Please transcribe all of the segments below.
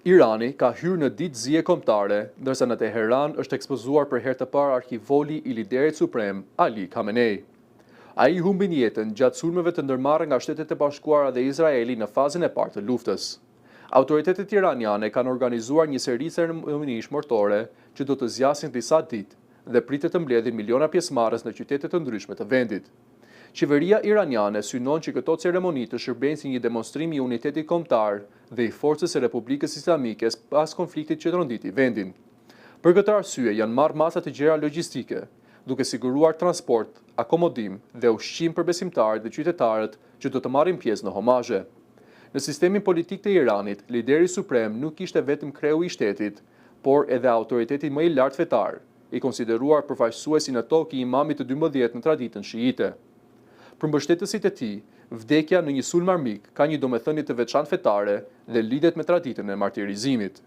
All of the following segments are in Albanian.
Irani ka hyrë në ditë zije kombëtare, ndërsa në Teheran është ekspozuar për herë të parë arkivoli i liderit suprem Ali Khamenei. Ai humbi jetën gjatë sulmeve të ndërmarrë nga Shtetet e Bashkuara dhe Izraeli në fazën e parë të luftës. Autoritetet iraniane kanë organizuar një seri ceremonish mortore që do të zgjasin disa ditë dhe pritet të mbledhin miliona pjesëmarrës në qytete të ndryshme të vendit. Qeveria iraniane synon që këto ceremoni të shërbejnë si një demonstrim i unitetit kombëtar dhe i forcës së Republikës Islamike pas konfliktit që rënditi vendin. Për këtë arsye janë marrë masa të gjera logjistike, duke siguruar transport, akomodim dhe ushqim për besimtarët dhe qytetarët që do të marrin pjesë në homazhe. Në sistemin politik të Iranit, lideri suprem nuk ishte vetëm kreu i shtetit, por edhe autoriteti më i lartë fetar, i konsideruar përfaqësuesi në tokë i imamit të 12 në traditën shiite. Për mbështetësit e tij, vdekja në një sulm armik ka një domethënie të veçantë fetare dhe lidhet me traditën e martirizimit.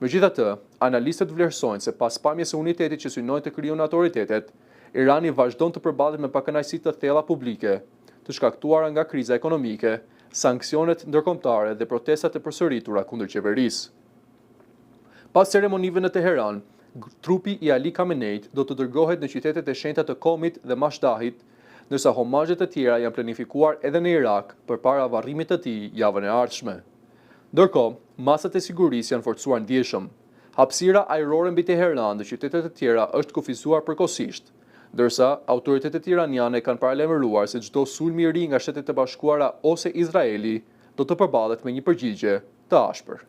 Megjithatë, analistët vlerësojnë se pas pamjes së unitetit që synojnë të krijojnë autoritetet, Irani vazhdon të përballet me pakënaqësi të thella publike, të shkaktuara nga kriza ekonomike, sanksionet ndërkombëtare dhe protestat e përsëritura kundër qeverisë. Pas ceremonive në Teheran, trupi i Ali Khameneit do të dërgohet në qytetet e shenjta të Komit dhe Mashdahit, ndërsa homazhet të tjera janë planifikuar edhe në Irak përpara varrimit të tij javën e ardhshme. Ndërkohë, masat e sigurisë janë forcuar ndjeshëm. Hapësira ajrore mbi Teheran dhe qytetet e tjera është kufizuar përkohësisht, ndërsa autoritetet iraniane kanë paralajmëruar se çdo sulm i ri nga Shtetet e Bashkuara ose Izraeli do të përballet me një përgjigje të ashpër.